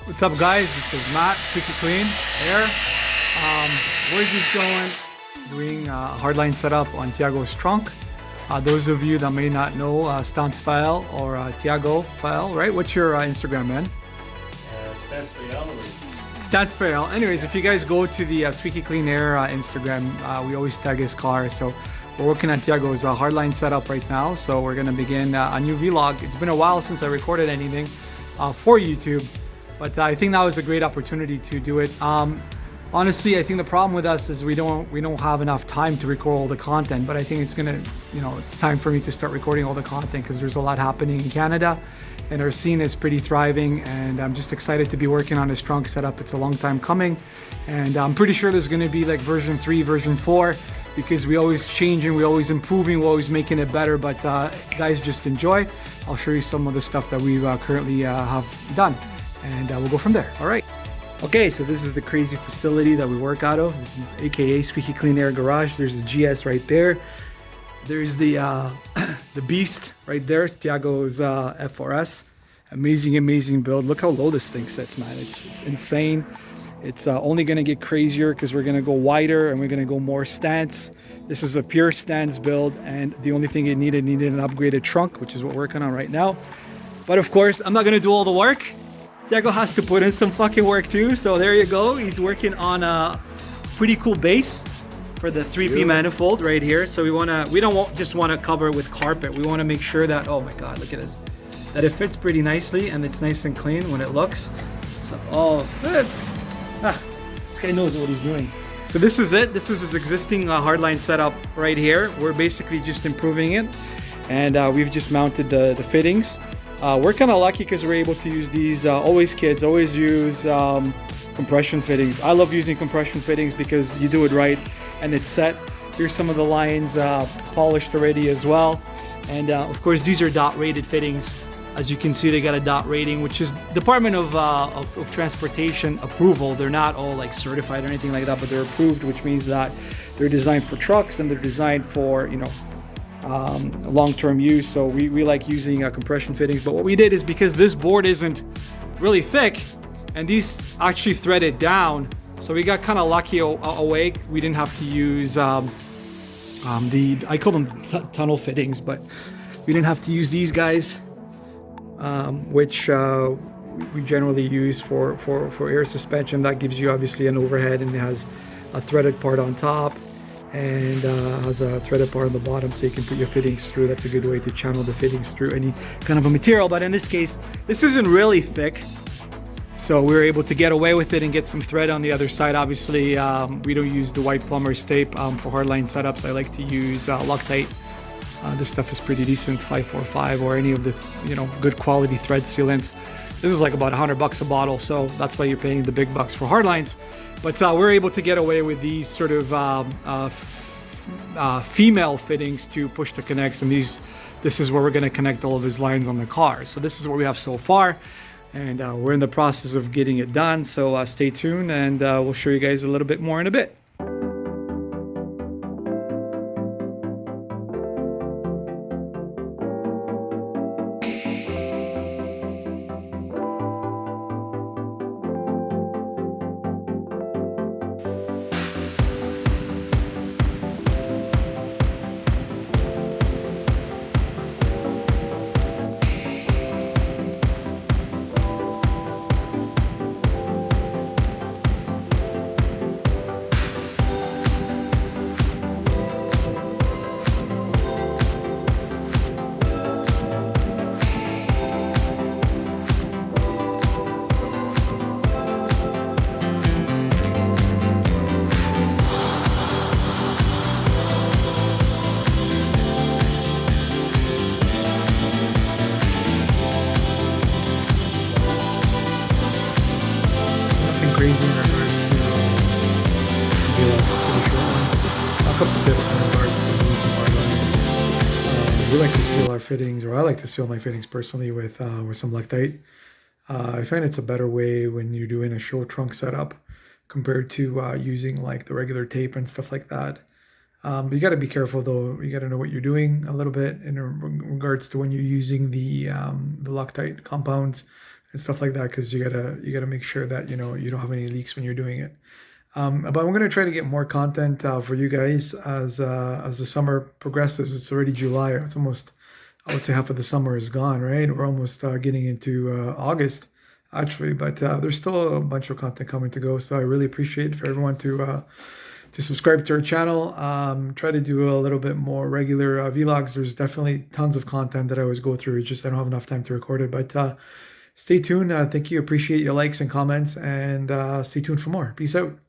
What's up, guys? This is Matt, Squeaky Clean Air. We're just doing a hardline setup on Tiago's trunk. Those of you that may not know Stance File or Tiago File, right? What's your Instagram, man? Stance File. Stance File. Anyways, if you guys go to the Squeaky Clean Air Instagram, we always tag his car. So we're working on Tiago's hardline setup right now. So we're gonna begin a new vlog. It's been a while since I recorded anything for YouTube. But I think that was a great opportunity to do it. Honestly, I think the problem with us is we don't have enough time to record all the content. But I think it's gonna, it's time for me to start recording all the content because there's a lot happening in Canada, and our scene is pretty thriving. And I'm just excited to be working on this trunk setup. It's a long time coming, and I'm pretty sure there's gonna be like version 3, version 4, because we always changing, we always improving, we're always making it better. But guys, just enjoy. I'll show you some of the stuff that we currently have done. And we'll go from there. All right. Okay, so this is the crazy facility that we work out of. This is AKA Squeaky Clean Air Garage. There's the GS right there. There's the the Beast right there. It's Tiago's F4S. Amazing build. Look how low this thing sits, man. It's insane. It's only gonna get crazier because we're gonna go wider and we're gonna go more stance. This is a pure stance build, and the only thing it needed an upgraded trunk, which is what we're working on right now. But of course, I'm not gonna do all the work. Tiago has to put in some fucking work too, so there you go. He's working on a pretty cool base for the 3P manifold right here. So we don't just want to cover it with carpet. We want to make sure that, oh my god, look at this, that it fits pretty nicely and it's nice and clean when it looks. So, this guy knows what he's doing. So this is it. This is his existing hardline setup right here. We're basically just improving it, and we've just mounted the fittings. We're kind of lucky because we're able to use these. Kids always use compression fittings. I love using compression fittings because you do it right and it's set. Here's some of the lines polished already as well. And of course, these are dot rated fittings. As you can see, they got a dot rating, which is Department of Transportation approval. They're not all like certified or anything like that, but they're approved, which means that they're designed for trucks and they're designed for, long-term use. So we like using compression fittings. But what we did is, because this board isn't really thick and these actually threaded down, so we got kind of lucky away. We didn't have to use I call them tunnel fittings, but we didn't have to use these guys, which we generally use for air suspension. That gives you obviously an overhead, and it has a threaded part on top and has a threaded part on the bottom, so you can put your fittings through. That's a good way to channel the fittings through any kind of a material. But in this case, this isn't really thick, so we were able to get away with it and get some thread on the other side. Obviously, we don't use the white plumber's tape for hardline setups. I like to use Loctite. This stuff is pretty decent, 545 or any of the good quality thread sealants. This is like about $100 a bottle, so that's why you're paying the big bucks for hardlines. But we're able to get away with these sort of female fittings to push to connects, and this is where we're going to connect all of his lines on the car. So this is what we have so far, and we're in the process of getting it done. So stay tuned, and we'll show you guys a little bit more in a bit. Crazy in regards to be like pretty short one. A couple tips in regards to using hardline. We like to seal our fittings, or I like to seal my fittings personally with some Loctite. I find it's a better way when you're doing a show trunk setup compared to using like the regular tape and stuff like that. You got to be careful though. You got to know what you're doing a little bit in regards to when you're using the Loctite compounds. and stuff like that, because you gotta make sure that you don't have any leaks when you're doing it. But I'm gonna try to get more content for you guys as the summer progresses. It's already July. It's almost, I would say, half of the summer is gone, right? We're almost getting into August, actually, but there's still a bunch of content coming to go. So I really appreciate for everyone to subscribe to our channel. Try to do a little bit more regular vlogs. There's definitely tons of content that I always go through. It's just I don't have enough time to record it. But stay tuned. Thank you. Appreciate your likes and comments, and stay tuned for more. Peace out.